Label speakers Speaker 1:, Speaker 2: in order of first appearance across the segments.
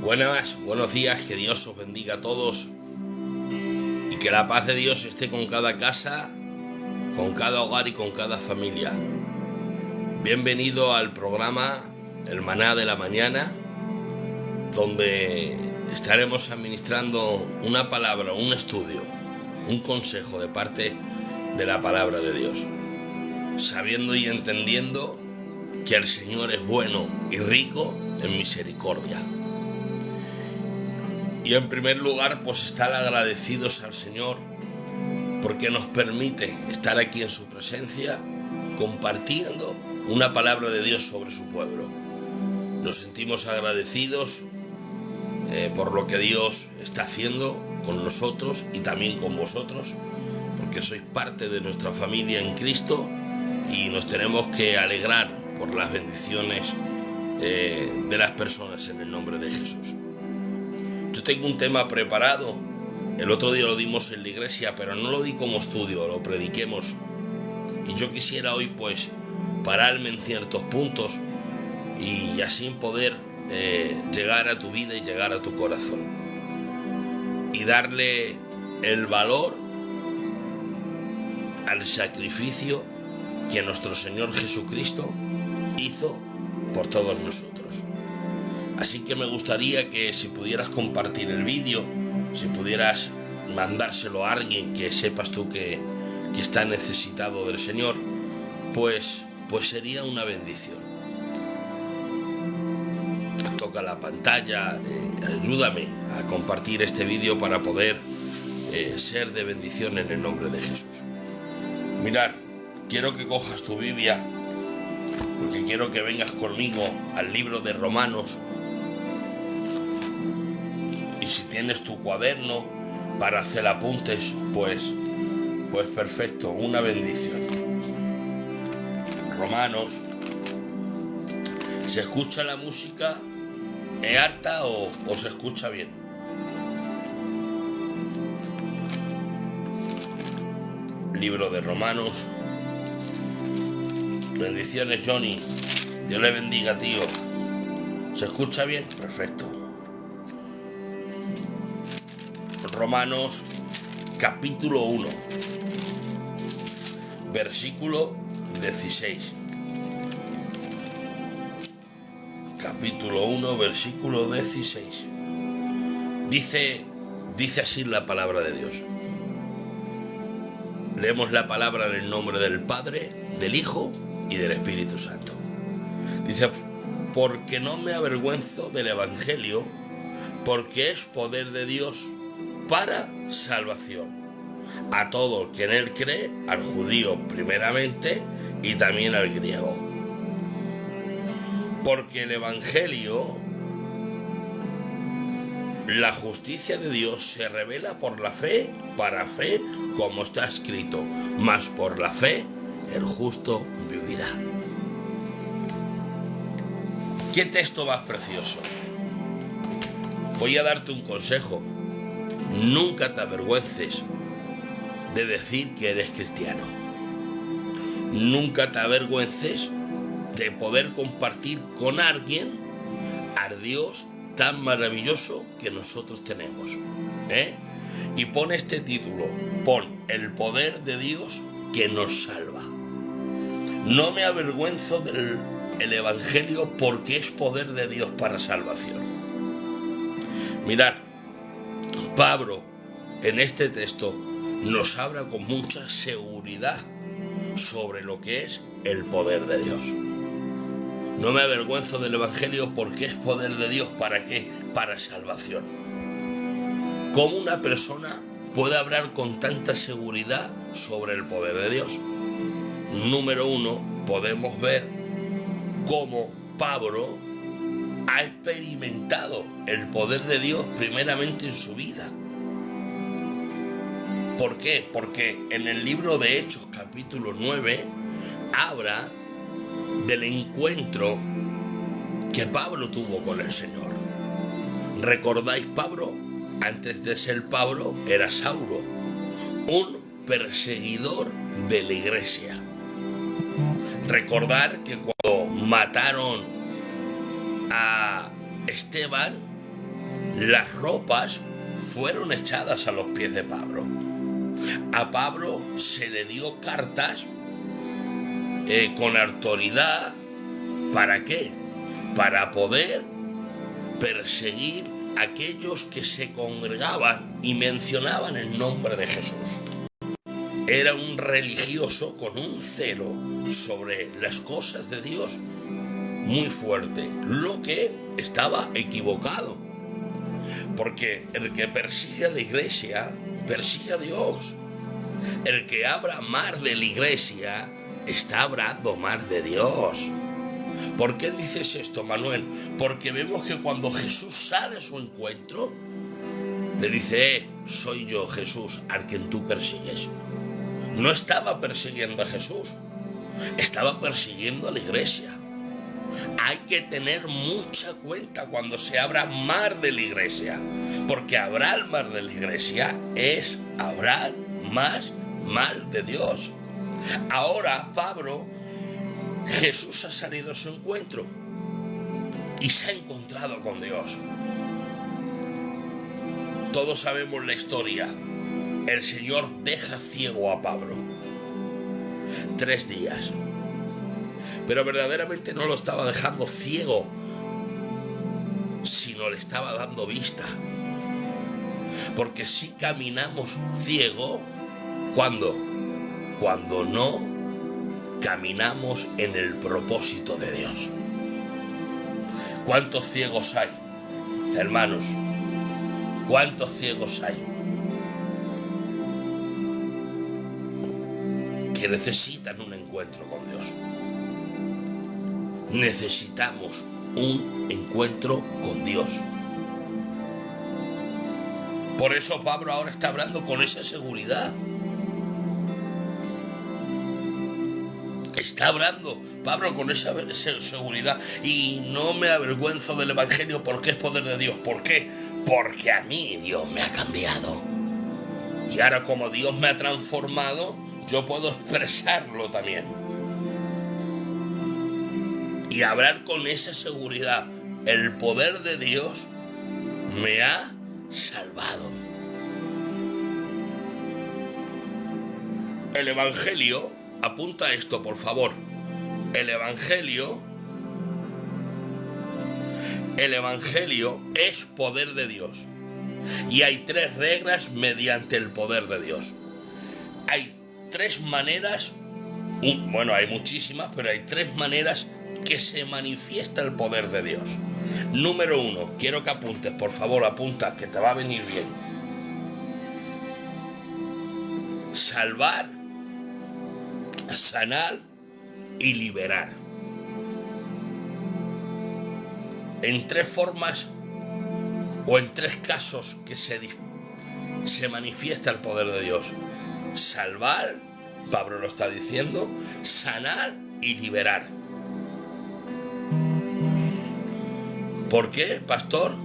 Speaker 1: Buenos días, que Dios os bendiga a todos y que la paz de Dios esté con cada casa, con cada hogar y con cada familia. Bienvenido al programa El Maná de la Mañana, donde estaremos administrando una palabra, un estudio, un consejo de parte de la palabra de Dios, sabiendo y entendiendo que el Señor es bueno y rico en misericordia. Y en primer lugar, pues estar agradecidos al Señor porque nos permite estar aquí en su presencia compartiendo una palabra de Dios sobre su pueblo. Nos sentimos agradecidos por lo que Dios está haciendo con nosotros y también con vosotros, porque sois parte de nuestra familia en Cristo y nos tenemos que alegrar por las bendiciones de las personas en el nombre de Jesús. Yo tengo un tema preparado, el otro día lo dimos en la iglesia, pero no lo di como estudio, lo prediquemos. Y yo quisiera hoy pues pararme en ciertos puntos y así poder llegar a tu vida y llegar a tu corazón. Y darle el valor al sacrificio que nuestro Señor Jesucristo hizo por todos nosotros. Así que me gustaría que si pudieras compartir el vídeo, si pudieras mandárselo a alguien que sepas tú que está necesitado del Señor, pues sería una bendición. Toca la pantalla, ayúdame a compartir este vídeo para poder ser de bendición en el nombre de Jesús. Mirad, quiero que cojas tu Biblia, porque quiero que vengas conmigo al libro de Romanos. Y si tienes tu cuaderno para hacer apuntes, pues perfecto, una bendición. Romanos. ¿Se escucha la música? ¿Es alta o se escucha bien? Libro de Romanos. Bendiciones, Johnny. Dios le bendiga, tío. ¿Se escucha bien? Perfecto. Romanos capítulo 1, versículo 16. Capítulo 1, versículo 16. Dice así la palabra de Dios. Leemos la palabra en el nombre del Padre, del Hijo y del Espíritu Santo. Dice: porque no me avergüenzo del Evangelio, porque es poder de Dios para salvación a todo el que en él cree, al judío primeramente y también al griego. Porque el Evangelio, la justicia de Dios, se revela por la fe, para fe, como está escrito: mas por la fe el justo vivirá. ¿Qué texto más precioso? Voy a darte un consejo. Nunca te avergüences de decir que eres cristiano. Nunca te avergüences de poder compartir con alguien al Dios tan maravilloso que nosotros tenemos. Y pon este título, pon: el poder de Dios que nos salva. No me avergüenzo del Evangelio, porque es poder de Dios para salvación. Mirad, Pablo en este texto nos habla con mucha seguridad sobre lo que es el poder de Dios. No me avergüenzo del Evangelio porque es poder de Dios. ¿Para qué? Para salvación. ¿Cómo una persona puede hablar con tanta seguridad sobre el poder de Dios? Número uno, podemos ver cómo Pablo ha experimentado el poder de Dios primeramente en su vida. ¿Por qué? Porque en el libro de Hechos capítulo 9 habla del encuentro que Pablo tuvo con el Señor. ¿Recordáis Pablo? Antes de ser Pablo era Saulo, un perseguidor de la iglesia. Recordar que cuando mataron a Esteban, las ropas fueron echadas a los pies de Pablo. A Pablo se le dio cartas con autoridad. ¿Para qué? Para poder perseguir a aquellos que se congregaban y mencionaban el nombre de Jesús. Era un religioso con un celo sobre las cosas de Dios muy fuerte, lo que estaba equivocado, porque el que persigue a la iglesia persigue a Dios. El que habla mal de la iglesia está hablando mal de Dios. ¿Por qué dices esto, Manuel? Porque vemos que cuando Jesús sale a su encuentro, le dice, soy yo, Jesús, al quien tú persigues. No estaba persiguiendo a Jesús, estaba persiguiendo a la iglesia. Hay que tener mucha cuenta cuando se habla mal de la iglesia, porque hablar mal de la iglesia es hablar más mal de Dios. Ahora, Pablo, Jesús ha salido a su encuentro y se ha encontrado con Dios. Todos sabemos la historia. El Señor deja ciego a Pablo 3 días. Pero verdaderamente no lo estaba dejando ciego, sino le estaba dando vista. Porque si caminamos ciego, ¿cuándo? Cuando no caminamos en el propósito de Dios. ¿Cuántos ciegos hay, hermanos? ¿Cuántos ciegos hay? Que necesitan un encuentro con Dios. Necesitamos un encuentro con Dios. Por eso Pablo ahora está hablando con esa seguridad. Está hablando Pablo con esa seguridad. Y no me avergüenzo del evangelio porque es poder de Dios. ¿Por qué? Porque a mí Dios me ha cambiado. Y ahora como Dios me ha transformado, yo puedo expresarlo también. Y hablar con esa seguridad. El poder de Dios me ha salvado. El evangelio, apunta esto por favor. El evangelio es poder de Dios. Y hay 3 reglas mediante el poder de Dios. Hay 3 maneras, bueno, hay muchísimas, pero hay 3 maneras que se manifiesta el poder de Dios. Número 1, quiero que apuntes, por favor, apunta, que te va a venir bien. Salvar, sanar y liberar. En 3 formas o en 3 casos que se manifiesta el poder de Dios. Salvar, Pablo lo está diciendo, sanar y liberar. ¿Por qué, pastor?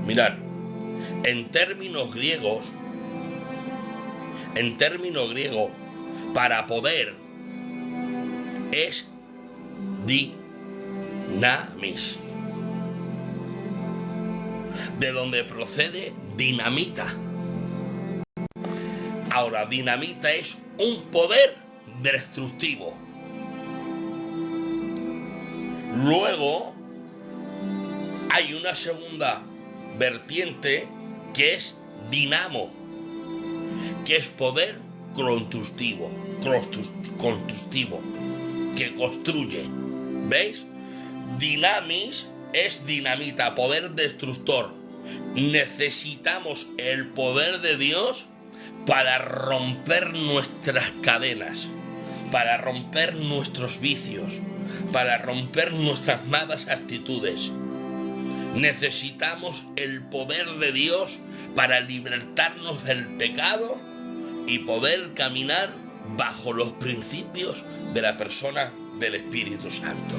Speaker 1: Mirad, en términos griegos, para poder es dinamis, de donde procede dinamita. Ahora, dinamita es un poder destructivo. Luego hay una segunda vertiente que es dinamo, que es poder constructivo, que construye. ¿Veis? Dinamis es dinamita, poder destructor. Necesitamos el poder de Dios para romper nuestras cadenas, para romper nuestros vicios, para romper nuestras malas actitudes. Necesitamos el poder de Dios para libertarnos del pecado y poder caminar bajo los principios de la persona del Espíritu Santo.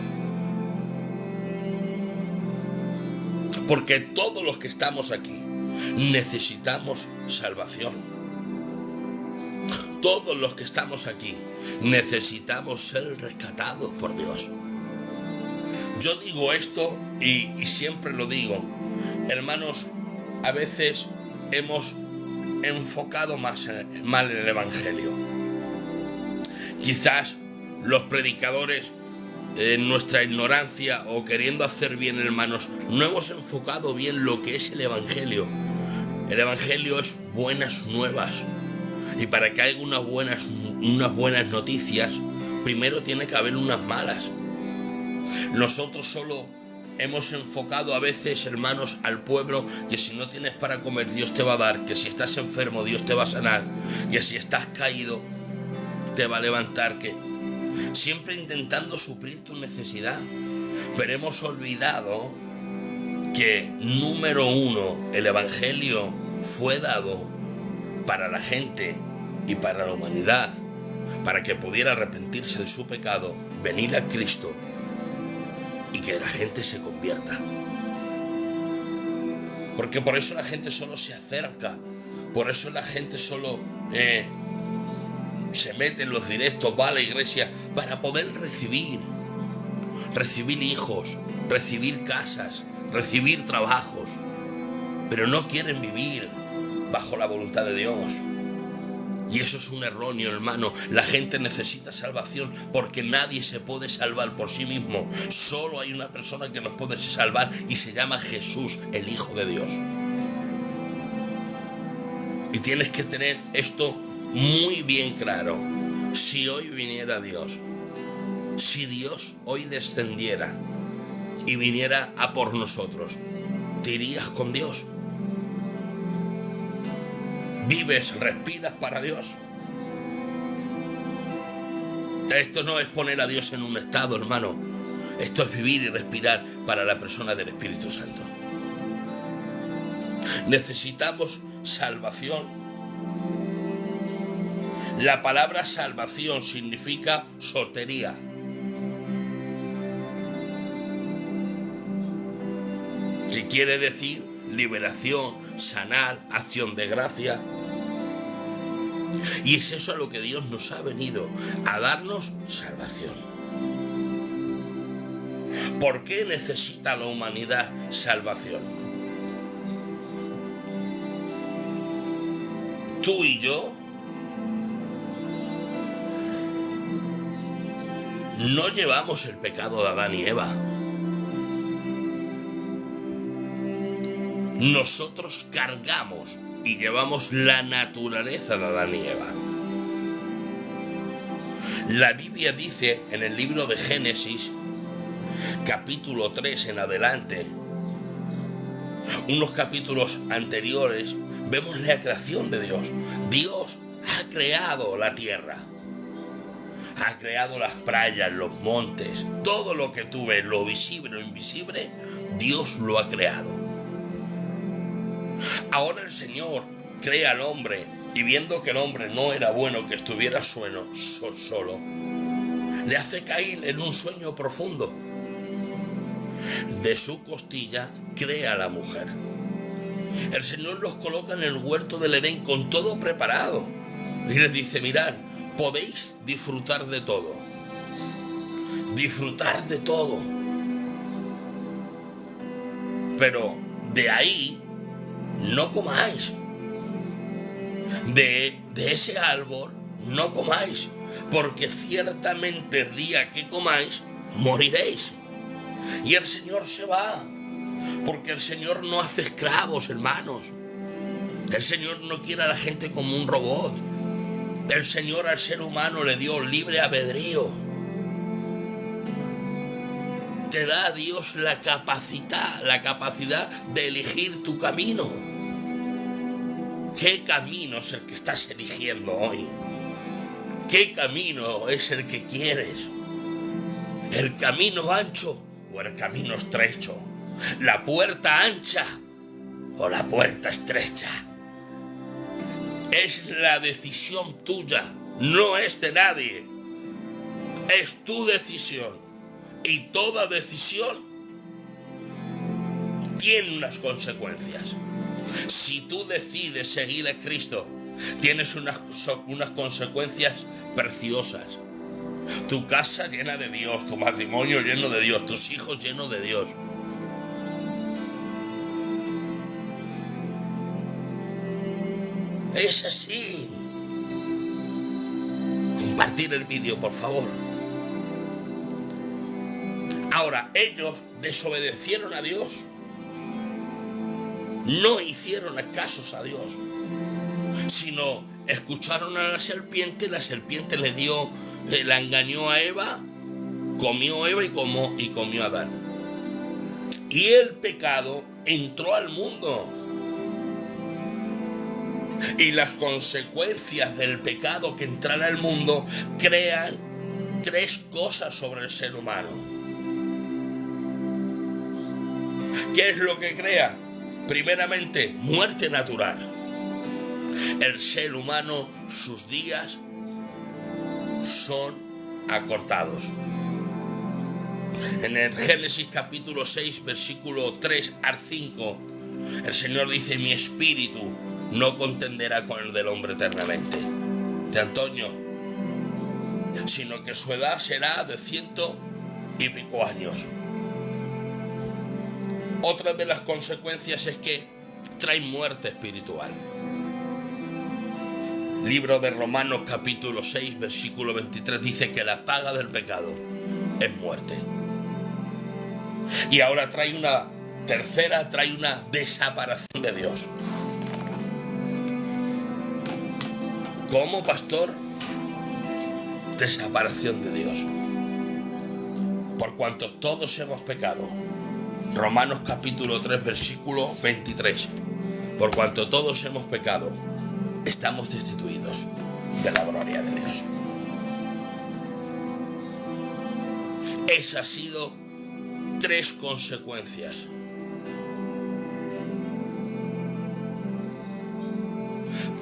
Speaker 1: Porque todos los que estamos aquí necesitamos salvación. Todos los que estamos aquí necesitamos ser rescatados por Dios. Yo digo esto y siempre lo digo. Hermanos, a veces hemos enfocado mal el Evangelio. Quizás los predicadores, en nuestra ignorancia o queriendo hacer bien, hermanos, no hemos enfocado bien lo que es el Evangelio. El Evangelio es buenas nuevas. Y para que haya unas buenas noticias, primero tiene que haber unas malas. Nosotros solo hemos enfocado a veces, hermanos, al pueblo, que si no tienes para comer, Dios te va a dar, que si estás enfermo, Dios te va a sanar, que si estás caído, te va a levantar, que siempre intentando suplir tu necesidad. Pero hemos olvidado que, número uno, el Evangelio fue dado para la gente y para la humanidad, para que pudiera arrepentirse de su pecado, venir a Cristo y que la gente se convierta. Porque por eso la gente solo se acerca, por eso la gente solo se mete en los directos, va a la iglesia para poder recibir hijos, recibir casas, recibir trabajos, pero no quieren vivir bajo la voluntad de Dios. Y eso es un erróneo, hermano. La gente necesita salvación porque nadie se puede salvar por sí mismo. Solo hay una persona que nos puede salvar y se llama Jesús, el Hijo de Dios. Y tienes que tener esto muy bien claro. Si hoy viniera Dios, si Dios hoy descendiera y viniera a por nosotros, ¿te irías con Dios? ¿Vives, respiras para Dios? Esto no es poner a Dios en un estado, hermano. Esto es vivir y respirar para la persona del Espíritu Santo. Necesitamos salvación. La palabra salvación significa soltería. Que quiere decir liberación, sanar, acción de gracia. Y es eso a lo que Dios nos ha venido, a darnos salvación. ¿Por qué necesita la humanidad salvación? Tú y yo no llevamos el pecado de Adán y Eva. Nosotros cargamos y llevamos la naturaleza de Adán y Eva. La Biblia dice en el libro de Génesis, capítulo 3 en adelante, unos capítulos anteriores, vemos la creación de Dios. Dios ha creado la tierra, ha creado las playas, los montes, todo lo que tú ves, lo visible, lo invisible, Dios lo ha creado. Ahora el Señor crea al hombre y viendo que el hombre no era bueno que estuviera solo, le hace caer en un sueño profundo. De su costilla crea a la mujer. El Señor los coloca en el huerto del Edén con todo preparado y les dice: mirad, podéis disfrutar de todo. Disfrutar de todo. Pero de ahí no comáis. De ese árbol no comáis, porque ciertamente el día que comáis moriréis. Y el Señor se va, porque el Señor no hace esclavos, hermanos. El Señor no quiere a la gente como un robot. El Señor al ser humano le dio libre albedrío. Te da a Dios la capacidad de elegir tu camino. ¿Qué camino es el que estás eligiendo hoy? ¿Qué camino es el que quieres? ¿El camino ancho o el camino estrecho? ¿La puerta ancha o la puerta estrecha? Es la decisión tuya, no es de nadie. Es tu decisión. Y toda decisión tiene unas consecuencias. Si tú decides seguir a Cristo, tienes unas consecuencias preciosas. Tu casa llena de Dios, tu matrimonio lleno de Dios, tus hijos llenos de Dios. Es así. Compartir el vídeo, por favor. Ahora, ellos desobedecieron a Dios. No hicieron caso a Dios, sino escucharon a la serpiente le dio, la engañó a Eva, comió Eva y comió a Adán. Y el pecado entró al mundo. Y las consecuencias del pecado que entrará al mundo crean 3 cosas sobre el ser humano. ¿Qué es lo que crea? Primeramente, muerte natural. El ser humano, sus días son acortados. En el Génesis capítulo 6, versículo 3 al 5, el Señor dice: mi espíritu no contenderá con el del hombre eternamente, de Antonio, sino que su edad será de 100 y pico años. Otra de las consecuencias es que trae muerte espiritual. Libro de Romanos capítulo 6, versículo 23 dice que la paga del pecado es muerte. Y ahora trae una tercera, trae una desaparición de Dios. ¿Cómo, pastor? Desaparición de Dios. Por cuanto todos hemos pecado. Romanos capítulo 3, versículo 23. Por cuanto todos hemos pecado, estamos destituidos de la gloria de Dios. Esas han sido 3 consecuencias.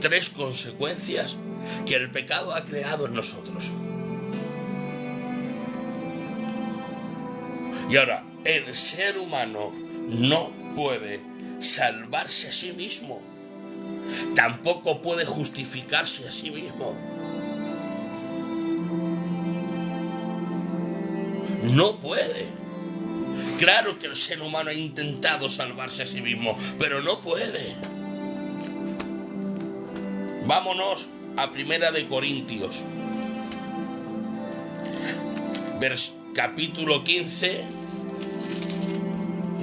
Speaker 1: Tres consecuencias que el pecado ha creado en nosotros. Y ahora, el ser humano no puede salvarse a sí mismo. Tampoco puede justificarse a sí mismo. No puede. Claro que el ser humano ha intentado salvarse a sí mismo, pero no puede. Vámonos a 1 Corintios, capítulo 15,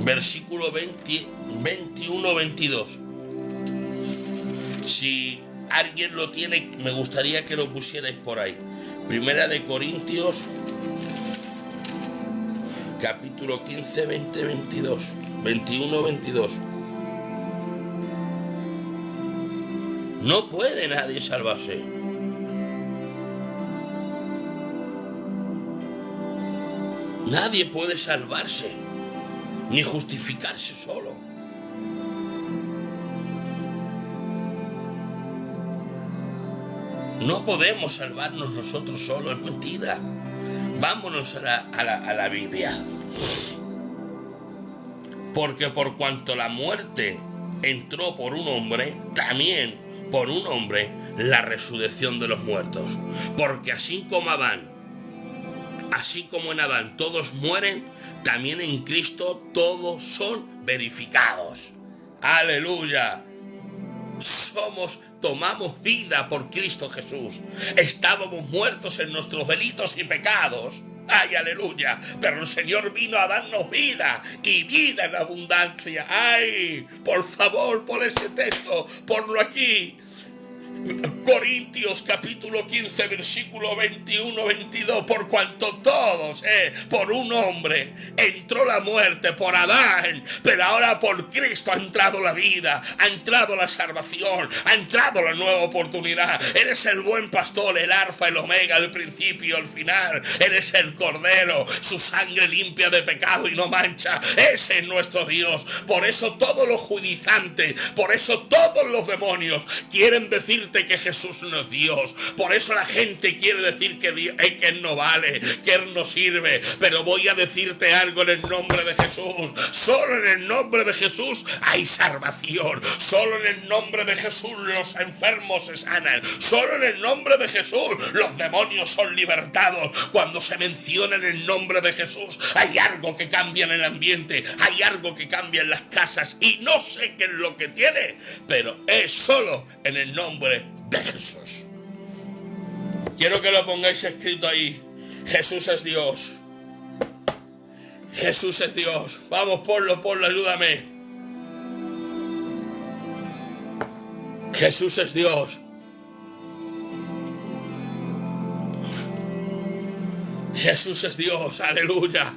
Speaker 1: versículo 21-22. Si alguien lo tiene, me gustaría que lo pusierais por ahí. 1 Corintios, capítulo 15, 21-22. No puede nadie salvarse. Nadie puede salvarse, ni justificarse solo. No podemos salvarnos nosotros solos, es mentira. Vámonos a la Biblia. Porque por cuanto la muerte entró por un hombre, también por un hombre la resurrección de los muertos. Porque así como en Adán todos mueren, también en Cristo todos son verificados. ¡Aleluya! Tomamos vida por Cristo Jesús. Estábamos muertos en nuestros delitos y pecados. ¡Ay, aleluya! Pero el Señor vino a darnos vida y vida en abundancia. ¡Ay! Por favor, pon ese texto, ponlo aquí. Corintios capítulo 15 versículo 21-22. Por cuanto todos, por un hombre entró la muerte, por Adán, pero ahora por Cristo ha entrado la vida, ha entrado la salvación, ha entrado la nueva oportunidad. Él es el buen pastor, el alfa, el omega, el principio, el final. Él es el cordero, su sangre limpia de pecado y no mancha. Ese es nuestro Dios. Por eso todos los judaizantes, por eso todos los demonios quieren decir decirte que Jesús no es Dios. Por eso la gente quiere decir que Él no vale, que Él no sirve. Pero voy a decirte algo en el nombre de Jesús. Solo en el nombre de Jesús hay salvación. Solo en el nombre de Jesús los enfermos se sanan. Solo en el nombre de Jesús los demonios son libertados. Cuando se menciona en el nombre de Jesús, hay algo que cambia en el ambiente, hay algo que cambia en las casas, y no sé qué es lo que tiene, pero es solo en el nombre de Jesús. Quiero que lo pongáis escrito ahí. Jesús es Dios. Jesús es Dios. Vamos, ponlo, ayúdame. Jesús es Dios. Jesús es Dios, aleluya.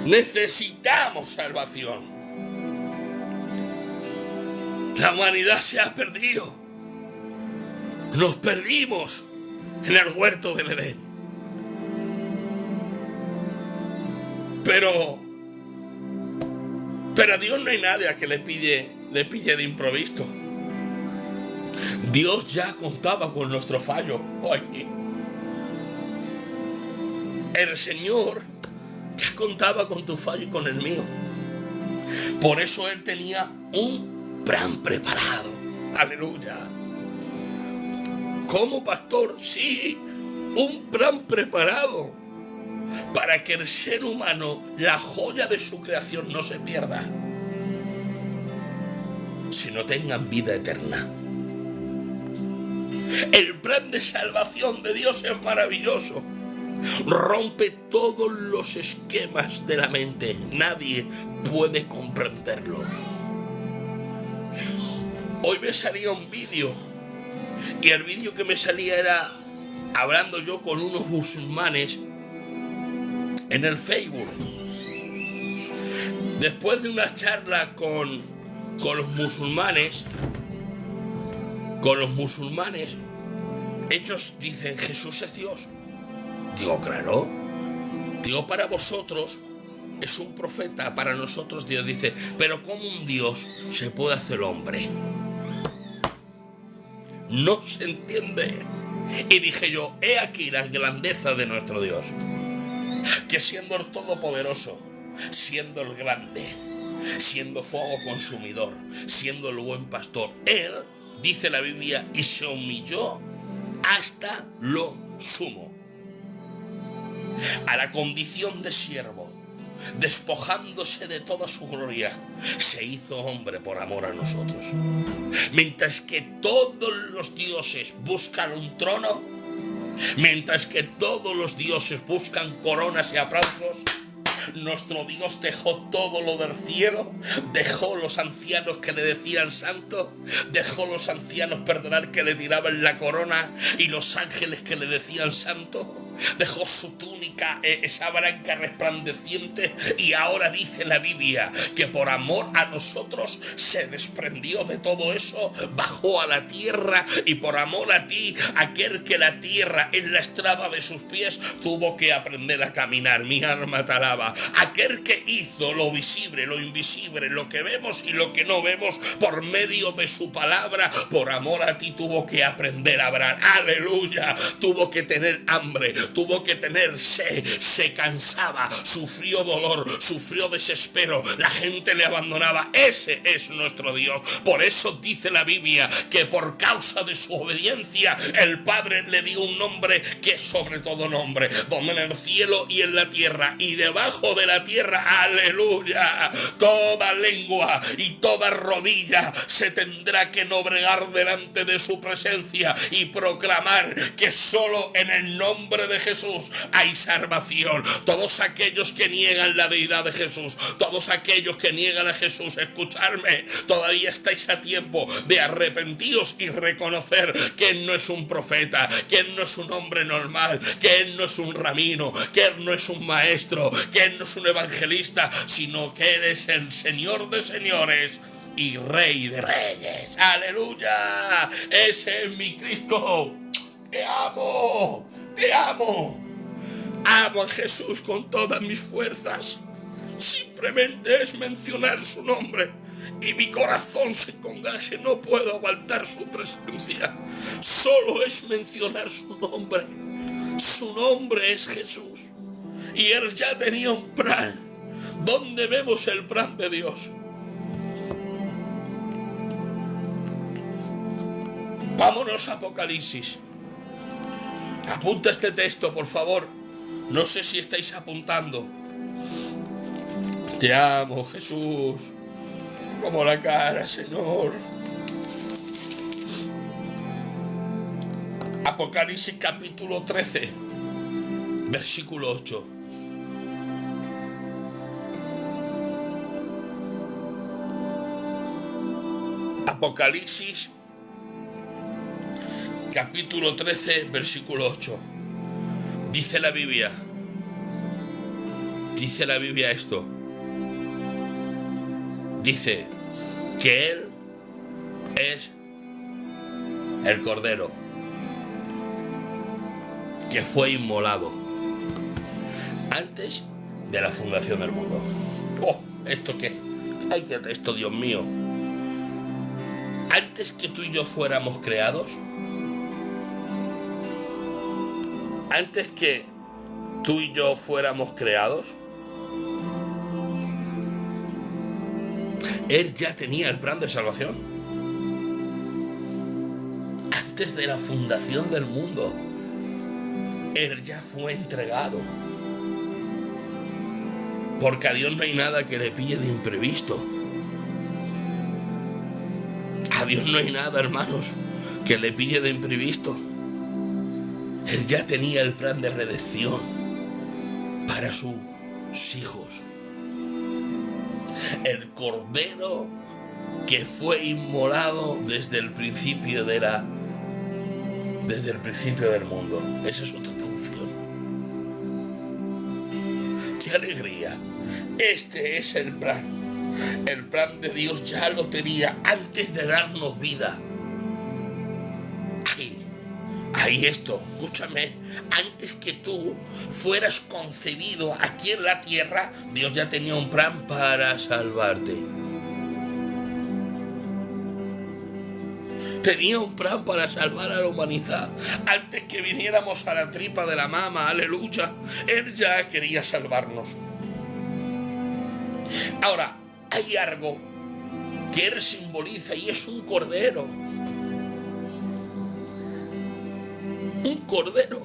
Speaker 1: Necesitamos salvación. La humanidad se ha perdido. Nos perdimos en el huerto del Edén. Pero a Dios no hay nada que le pille de improviso. Dios ya contaba con nuestro fallo. Ay, el Señor ya contaba con tu fallo y con el mío. Por eso Él tenía un plan preparado. Aleluya. Como pastor, sí, un plan preparado para que el ser humano, la joya de su creación, no se pierda, sino tengan vida eterna. El plan de salvación de Dios es maravilloso. Rompe todos los esquemas de la mente. Nadie puede comprenderlo. Hoy me salía un vídeo, y el vídeo que me salía era hablando yo con unos musulmanes en el Facebook. Después de una charla con los musulmanes, ellos dicen: Jesús es Dios. Digo, claro. Digo, para vosotros es un profeta, para nosotros Dios. Dice, pero ¿cómo un Dios se puede hacer hombre? No se entiende. Y dije yo, he aquí la grandeza de nuestro Dios, que siendo el Todopoderoso, siendo el grande, siendo fuego consumidor, siendo el buen pastor, Él, dice la Biblia, y se humilló hasta lo sumo, a la condición de siervo, despojándose de toda su gloria, se hizo hombre por amor a nosotros. Mientras que todos los dioses buscan un trono, mientras que todos los dioses buscan coronas y aplausos, nuestro Dios dejó todo lo del cielo, dejó los ancianos que le decían santo, dejó los ancianos perdonar que le tiraban la corona y los ángeles que le decían santo, dejó su túnica, esa blanca resplandeciente, y ahora dice la Biblia que por amor a nosotros se desprendió de todo eso, bajó a la tierra, y por amor a ti, aquel que la tierra es la estrada de sus pies, tuvo que aprender a caminar. Mi alma te alaba. Aquel que hizo lo visible, lo invisible, lo que vemos y lo que no vemos por medio de su palabra, por amor a ti tuvo que aprender a hablar. Aleluya. Tuvo que tener hambre, tuvo que tener sed, se cansaba, sufrió dolor, sufrió desespero, la gente le abandonaba. Ese es nuestro Dios. Por eso dice la Biblia que por causa de su obediencia el Padre le dio un nombre que es sobre todo nombre, donde en el cielo y en la tierra y debajo de la tierra, aleluya, toda lengua y toda rodilla se tendrá que doblegar delante de su presencia y proclamar que solo en el nombre de Jesús hay salvación. Todos aquellos que niegan la deidad de Jesús, todos aquellos que niegan a Jesús, escuchadme, todavía estáis a tiempo de arrepentiros y reconocer que Él no es un profeta, que Él no es un hombre normal, que Él no es un rabino, que Él no es un maestro, que Él no es un evangelista, sino que Él es el Señor de señores y Rey de reyes. ¡Aleluya! Ese es mi Cristo. ¡Te amo! ¡Te amo! Amo a Jesús con todas mis fuerzas. Simplemente es mencionar su nombre y mi corazón se congaje. No puedo aguantar su presencia. Solo es mencionar su nombre. Su nombre es Jesús. Y él ya tenía un plan. ¿Dónde vemos el plan de Dios? Vámonos a Apocalipsis. Apunta este texto, por favor. No sé si estáis apuntando. Te amo, Jesús, como la cara, Señor. Apocalipsis capítulo 13, versículo 8. Apocalipsis capítulo 13, versículo 8. Dice la Biblia esto. Dice que Él es el Cordero que fue inmolado antes de la fundación del mundo. ¡Oh! ¿Esto qué? ¡Ay, qué texto, Dios mío! Antes que tú y yo fuéramos creados, antes que tú y yo fuéramos creados, Él ya tenía el plan de salvación. Antes de la fundación del mundo, Él ya fue entregado. Porque a Dios no hay nada que le pille de imprevisto. A Dios no hay nada, hermanos, que le pille de imprevisto. Él ya tenía el plan de redención para sus hijos. El Cordero que fue inmolado desde el principio del mundo. Esa es otra traducción. ¡Qué alegría! Este es el plan. El plan de Dios ya lo tenía antes de darnos vida. Ahí esto, escúchame, antes que tú fueras concebido aquí en la tierra, Dios ya tenía un plan para salvarte. Tenía un plan para salvar a la humanidad. Antes que viniéramos a la tripa de la mama, aleluya, Él ya quería salvarnos. Ahora, hay algo que Él simboliza y es un cordero. Un cordero.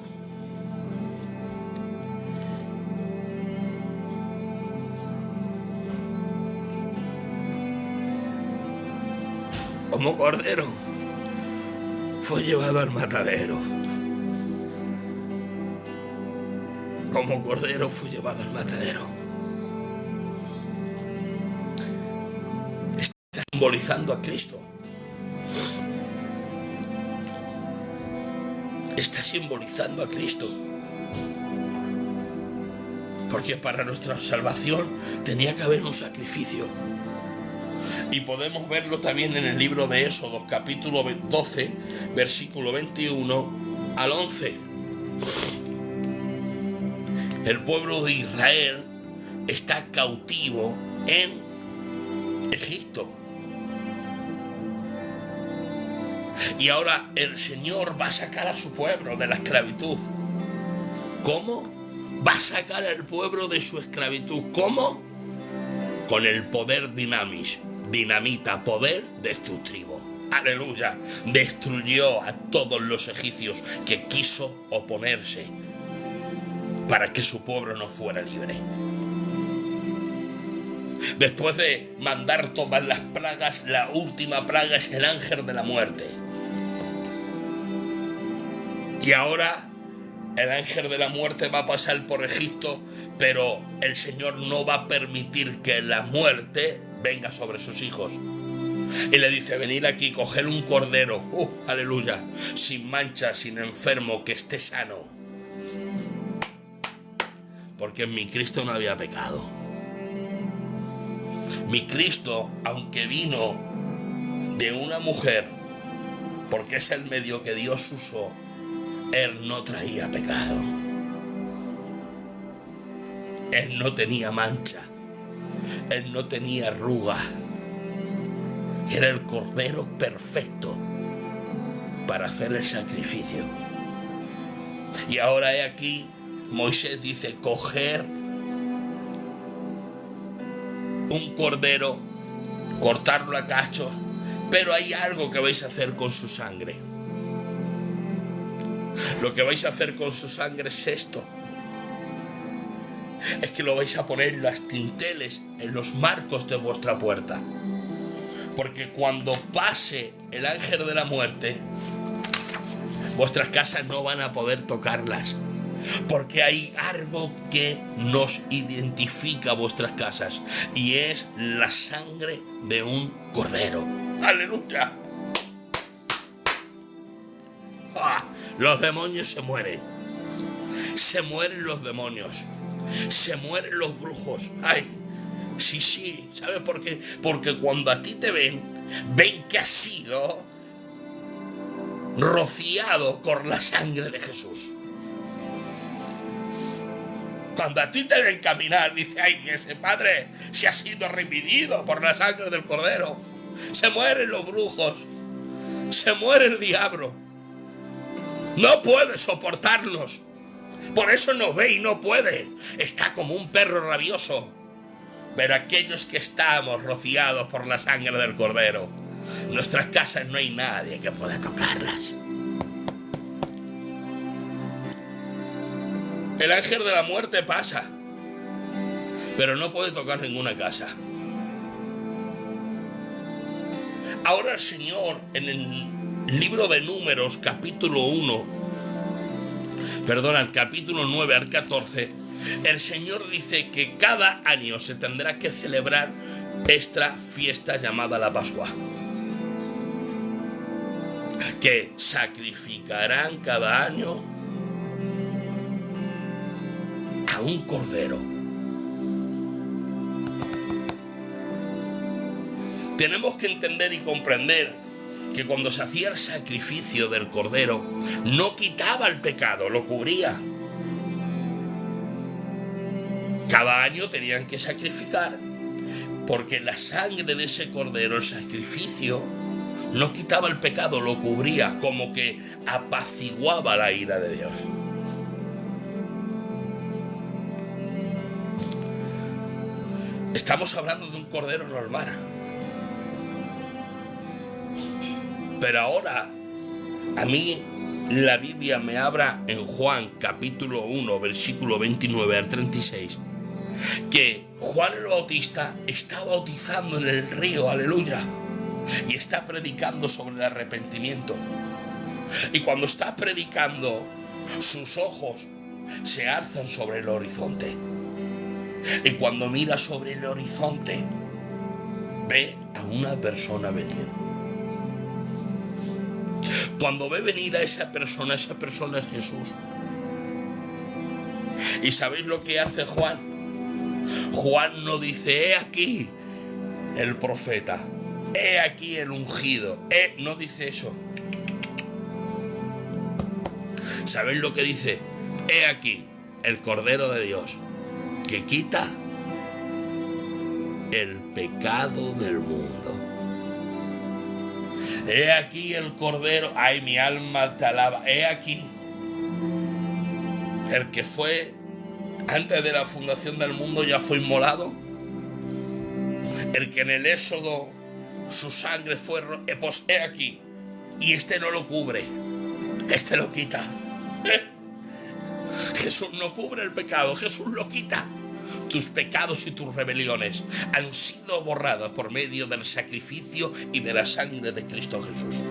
Speaker 1: Como cordero fue llevado al matadero. Como cordero fue llevado al matadero. Está simbolizando a Cristo. Está simbolizando a Cristo. Porque para nuestra salvación tenía que haber un sacrificio. Y podemos verlo también en el libro de Éxodo, capítulo 12, versículo 21 al 11. El pueblo de Israel está cautivo en Egipto. Y ahora el Señor va a sacar a su pueblo de la esclavitud. ¿Cómo? Va a sacar al pueblo de su esclavitud. ¿Cómo? Con el poder dinamita, poder destructivo. Aleluya. Destruyó a todos los egipcios que quiso oponerse para que su pueblo no fuera libre. Después de mandar todas las plagas, la última plaga es el ángel de la muerte. Y ahora el ángel de la muerte va a pasar por Egipto, pero el Señor no va a permitir que la muerte venga sobre sus hijos. Y le dice, venid aquí, coged un cordero, aleluya, sin mancha, sin enfermo, que esté sano. Porque en mi Cristo no había pecado. Mi Cristo, aunque vino de una mujer, porque es el medio que Dios usó, Él no traía pecado. Él no tenía mancha. Él no tenía arruga. Era el cordero perfecto para hacer el sacrificio. Y ahora he aquí, Moisés dice, coger un cordero, cortarlo a cachos, pero hay algo que vais a hacer con su sangre. Lo que vais a hacer con su sangre es esto. Es que lo vais a poner en las dinteles, en los marcos de vuestra puerta. Porque cuando pase el ángel de la muerte, vuestras casas no van a poder tocarlas. Porque hay algo que nos identifica vuestras casas. Y es la sangre de un cordero. ¡Aleluya! ¡Ah! Los demonios se mueren. Se mueren los demonios. Se mueren los brujos. ¡Ay! Sí. ¿Sabes por qué? Porque cuando a ti te ven que has sido rociado con la sangre de Jesús. Cuando a ti te ven caminar, dice, ay, ese padre se ha sido redimido por la sangre del cordero. Se mueren los brujos. Se muere el diablo. No puede soportarlos. Por eso nos ve y no puede. Está como un perro rabioso. Pero aquellos que estamos rociados por la sangre del cordero, en nuestras casas no hay nadie que pueda tocarlas. El ángel de la muerte pasa, pero no puede tocar ninguna casa. Ahora el Señor, en el libro de Números, capítulo 9 al 14, el Señor dice que cada año se tendrá que celebrar esta fiesta llamada la Pascua. Que sacrificarán cada año a un cordero. Tenemos que entender y comprender que cuando se hacía el sacrificio del cordero, no quitaba el pecado, lo cubría. Cada año tenían que sacrificar, porque la sangre de ese cordero, el sacrificio, no quitaba el pecado, lo cubría, como que apaciguaba la ira de Dios. Estamos hablando de un cordero normal. Pero ahora, a mí, la Biblia me habla en Juan capítulo 1, versículo 29 al 36, que Juan el Bautista está bautizando en el río, aleluya, y está predicando sobre el arrepentimiento. Y cuando está predicando, sus ojos se alzan sobre el horizonte. Y cuando mira sobre el horizonte, ve a una persona venir. Cuando ve venir a esa persona es Jesús. ¿Y sabéis lo que hace Juan? Juan no dice, he aquí el profeta, he aquí el ungido, no dice eso. ¿Sabéis lo que dice? He aquí el Cordero de Dios, que quita el pecado del mundo. He aquí el Cordero, ay, mi alma te alaba. He aquí el que fue antes de la fundación del mundo, ya fue inmolado. El que en el Éxodo su sangre fue, pues he aquí. Y este no lo cubre, este lo quita. Jesús no cubre el pecado, Jesús lo quita. Tus pecados y tus rebeliones han sido borrados por medio del sacrificio y de la sangre de Cristo Jesús.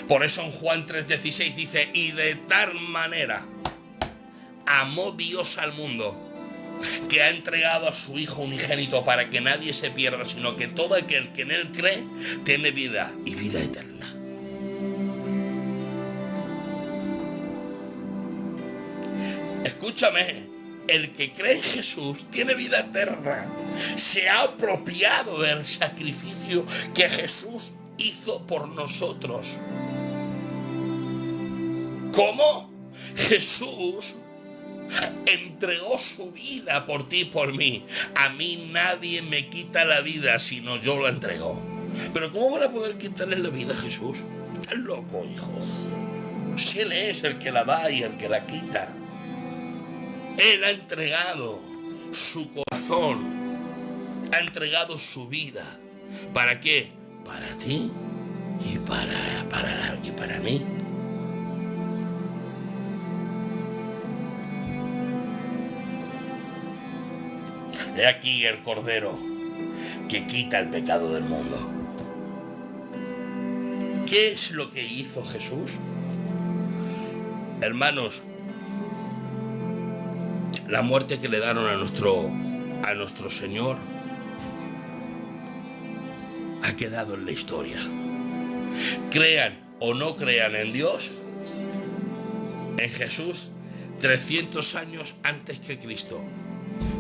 Speaker 1: Por eso en Juan 3:16 dice, y de tal manera amó Dios al mundo, que ha entregado a su Hijo unigénito para que nadie se pierda, sino que todo aquel que en él cree tiene vida y vida eterna. Escúchame, el que cree en Jesús tiene vida eterna. Se ha apropiado del sacrificio que Jesús hizo por nosotros. ¿Cómo? Jesús Entregó su vida por ti y por mí. A mí nadie me quita la vida, sino yo la entrego. Pero ¿cómo van a poder quitarle la vida a Jesús? Estás loco, hijo. Si Él es el que la da y el que la quita. Él ha entregado su corazón, ha entregado su vida. ¿Para qué? Para ti y para mí. He aquí el Cordero que quita el pecado del mundo. ¿Qué es lo que hizo Jesús? Hermanos, la muerte que le dieron a nuestro Señor ha quedado en la historia. Crean o no crean en Dios, en Jesús, 300 años antes que Cristo,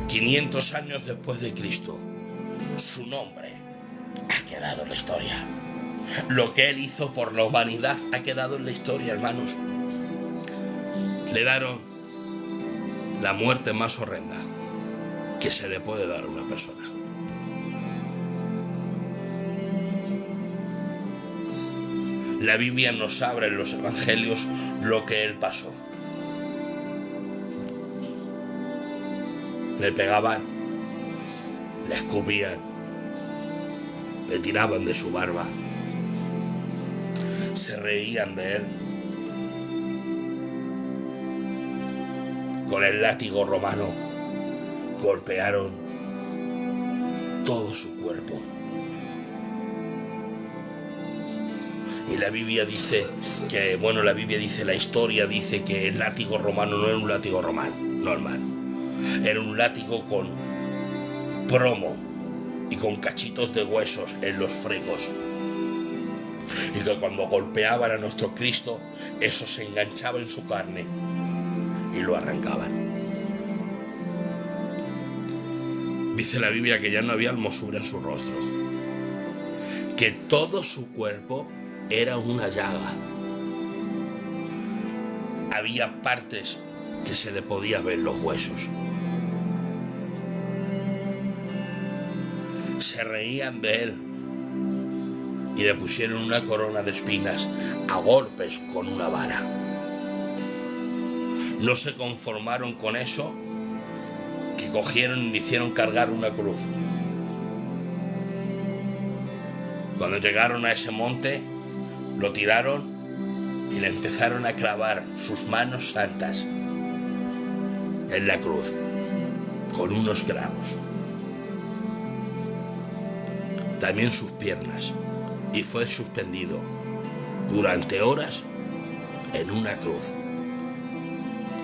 Speaker 1: 500 años después de Cristo, su nombre ha quedado en la historia. Lo que Él hizo por la humanidad ha quedado en la historia, hermanos. Le dieron la muerte más horrenda que se le puede dar a una persona. La Biblia nos habla en los evangelios lo que Él pasó. Le pegaban, le escupían, le tiraban de su barba, se reían de Él. Con el látigo romano golpearon todo su cuerpo. Y la Biblia dice la historia dice que el látigo romano no era un látigo normal. Era un látigo con plomo y con cachitos de huesos en los frecos. Y que cuando golpeaban a nuestro Cristo, eso se enganchaba en su carne y lo arrancaban. Dice la Biblia que ya no había hermosura en su rostro, que todo su cuerpo era una llaga. Había partes que se le podía ver los huesos. Se reían de Él y le pusieron una corona de espinas a golpes con una vara. No se conformaron con eso, que cogieron y le hicieron cargar una cruz. Cuando llegaron a ese monte, lo tiraron y le empezaron a clavar sus manos santas en la cruz con unos clavos. También sus piernas, y fue suspendido durante horas en una cruz.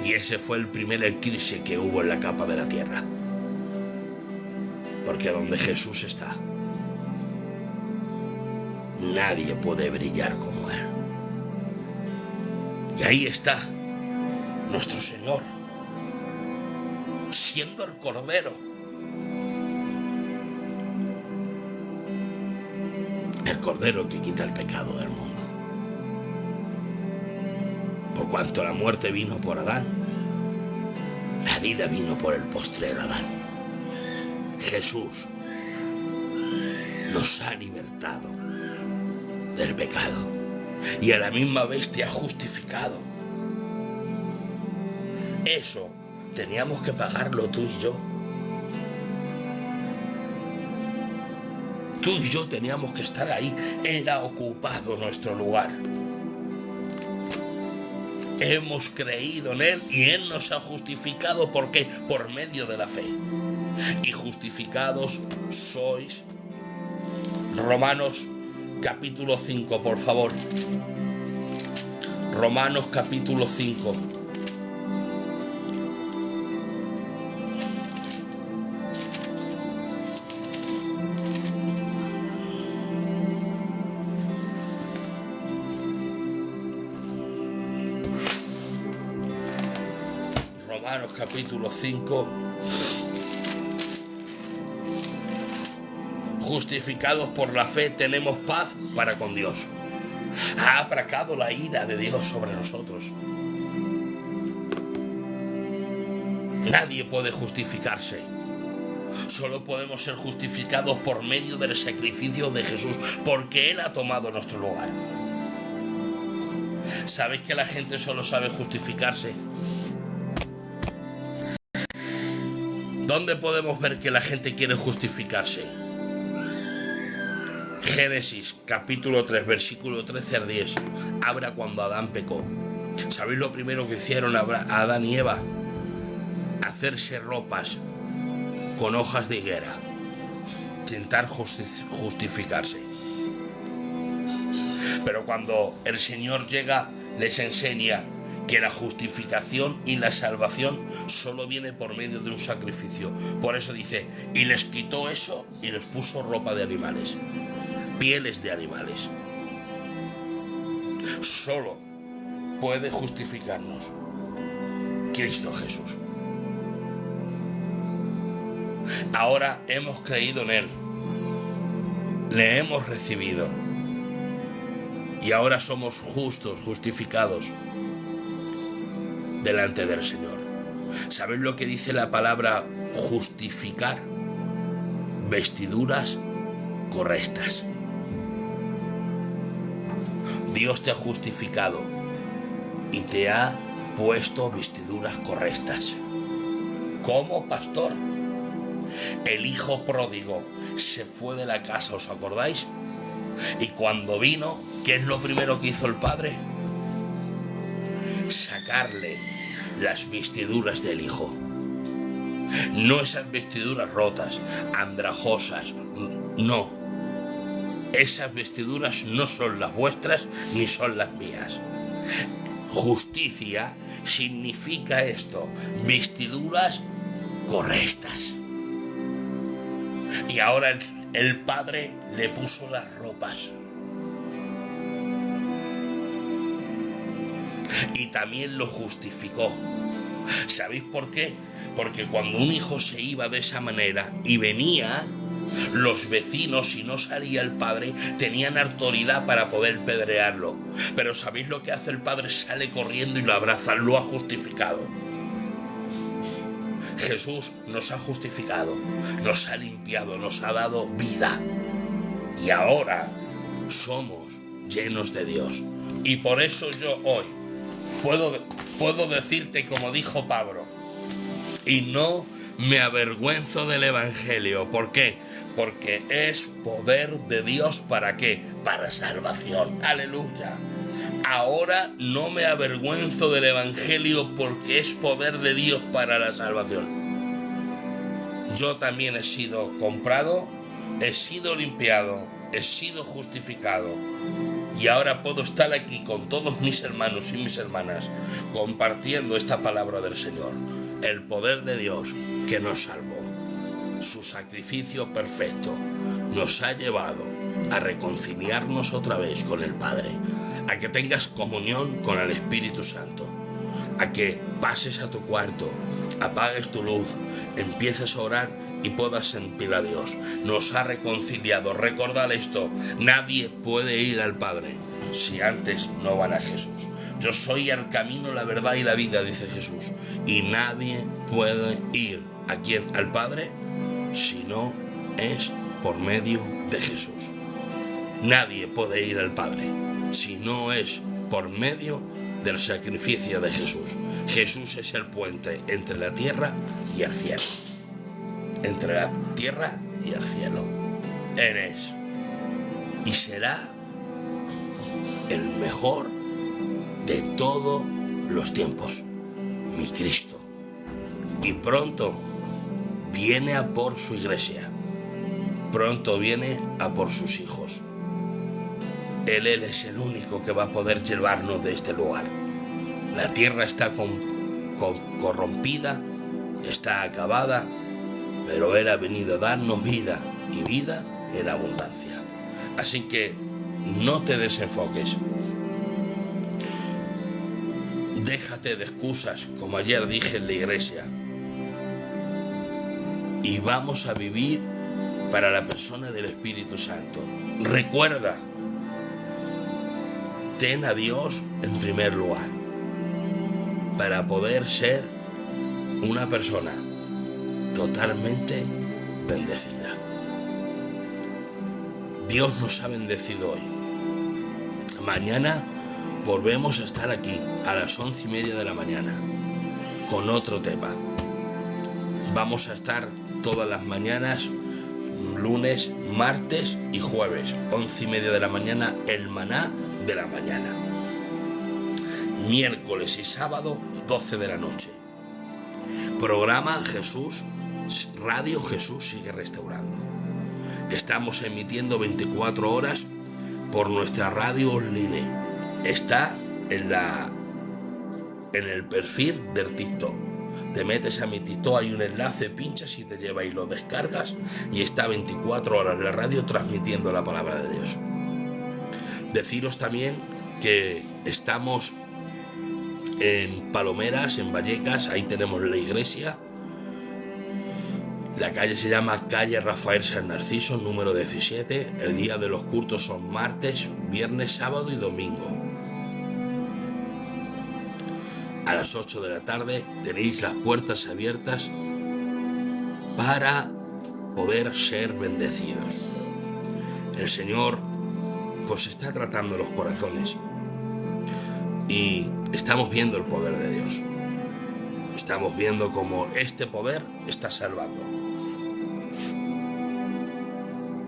Speaker 1: Y ese fue el primer eclipse que hubo en la capa de la tierra. Porque donde Jesús está, nadie puede brillar como Él. Y ahí está nuestro Señor, siendo el Cordero. El Cordero que quita el pecado del mundo. Por cuanto la muerte vino por Adán, la vida vino por el postrero Adán. Jesús nos ha libertado del pecado y a la misma vez te ha justificado. Eso teníamos que pagarlo tú y yo. Tú y yo teníamos que estar ahí. Él ha ocupado nuestro lugar. Hemos creído en Él y Él nos ha justificado. ¿Por qué? Por medio de la fe. Y justificados sois. Romanos capítulo 5, por favor. Romanos capítulo 5. Romanos capítulo 5. Justificados por la fe tenemos paz para con Dios. Ha aplacado la ira de Dios sobre nosotros. Nadie puede justificarse. Solo podemos ser justificados por medio del sacrificio de Jesús, porque Él ha tomado nuestro lugar. ¿Sabéis que la gente solo sabe justificarse? ¿Dónde podemos ver que la gente quiere justificarse? Génesis capítulo 3, versículo 13 al 10. Habla cuando Adán pecó. ¿Sabéis lo primero que hicieron Adán y Eva? Hacerse ropas con hojas de higuera. Intentar justificarse. Pero cuando el Señor llega, les enseña que la justificación y la salvación solo viene por medio de un sacrificio. Por eso dice, y les quitó eso y les puso ropa de animales, pieles de animales. Solo puede justificarnos Cristo Jesús. Ahora hemos creído en Él, le hemos recibido y ahora somos justos, justificados delante del Señor. ¿Sabéis lo que dice la palabra justificar? Vestiduras correctas. Dios te ha justificado y te ha puesto vestiduras correctas. Como pastor, el hijo pródigo se fue de la casa, ¿os acordáis? Y cuando vino, ¿qué es lo primero que hizo el padre? Sacarle las vestiduras del hijo. No esas vestiduras rotas, andrajosas, no. Esas vestiduras no son las vuestras ni son las mías. Justicia significa esto, vestiduras correctas. Y ahora el Padre le puso las ropas. Y también lo justificó. ¿Sabéis por qué? Porque cuando un hijo se iba de esa manera y venía, los vecinos, si no salía el padre, tenían autoridad para poder pedrearlo. Pero ¿sabéis lo que hace el padre? Sale corriendo y lo abraza, lo ha justificado. Jesús nos ha justificado, nos ha limpiado, nos ha dado vida. Y ahora somos llenos de Dios. Y por eso yo hoy puedo decirte como dijo Pablo, y no me avergüenzo del Evangelio. ¿Por qué? Porque es poder de Dios. ¿Para qué? Para salvación. Aleluya. Ahora no me avergüenzo del Evangelio porque es poder de Dios para la salvación. Yo también he sido comprado, he sido limpiado, he sido justificado. Y ahora puedo estar aquí con todos mis hermanos y mis hermanas compartiendo esta palabra del Señor. El poder de Dios que nos salvó. Su sacrificio perfecto nos ha llevado a reconciliarnos otra vez con el Padre, a que tengas comunión con el Espíritu Santo, a que pases a tu cuarto, apagues tu luz, empieces a orar y puedas sentir a Dios. Nos ha reconciliado. Recordad esto, nadie puede ir al Padre si antes no van a Jesús. Yo soy el camino, la verdad y la vida, dice Jesús. Y nadie puede ir ¿a quién? Al Padre si no es por medio de Jesús. Nadie puede ir al Padre si no es por medio del sacrificio de Jesús. Jesús es el puente entre la tierra y el cielo. Entre la tierra y el cielo. Él es y será el mejor de todos los tiempos, mi Cristo. Y pronto viene a por su iglesia. Pronto viene a por sus hijos. Él es el único que va a poder llevarnos de este lugar. La tierra está corrompida, está acabada, pero Él ha venido a darnos vida y vida en abundancia. Así que no te desenfoques. Déjate de excusas, como ayer dije en la iglesia. Y vamos a vivir para la persona del Espíritu Santo. Recuerda, ten a Dios en primer lugar para poder ser una persona totalmente bendecida. Dios nos ha bendecido hoy. Mañana volvemos a estar aquí a las 11:30 de la mañana con otro tema. Vamos a estar todas las mañanas, lunes, martes y jueves, 11:30 de la mañana, el maná de la mañana. Miércoles y sábado, 12 de la noche. Programa Jesús, Radio Jesús sigue restaurando. Estamos emitiendo 24 horas por nuestra radio online. Está en el perfil del TikTok. Te metes a mi TikTok, hay un enlace, pinchas y te lleva y lo descargas, y está 24 horas la radio transmitiendo la palabra de Dios. Deciros también que estamos en Palomeras, en Vallecas, ahí tenemos la iglesia. La calle se llama calle Rafael San Narciso, número 17. El día de los cultos son martes, viernes, sábado y domingo. A las 8 de la tarde tenéis las puertas abiertas para poder ser bendecidos. El Señor pues está tratando los corazones y estamos viendo el poder de Dios. Estamos viendo cómo este poder está salvando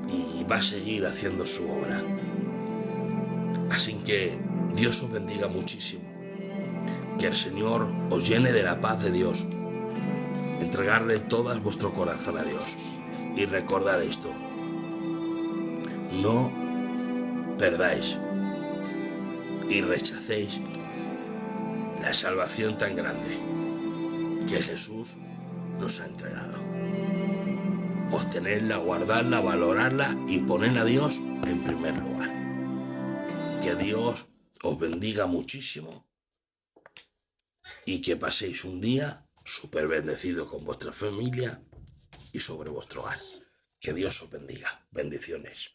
Speaker 1: y va a seguir haciendo su obra. Así que Dios os bendiga muchísimo. Que el Señor os llene de la paz de Dios. Entregarle todo vuestro corazón a Dios. Y recordad esto: no perdáis y rechacéis la salvación tan grande que Jesús nos ha entregado. Obtenerla, guardarla, valorarla y poner a Dios en primer lugar. Que Dios os bendiga muchísimo y que paséis un día súper bendecido con vuestra familia y sobre vuestro hogar. Que Dios os bendiga. Bendiciones.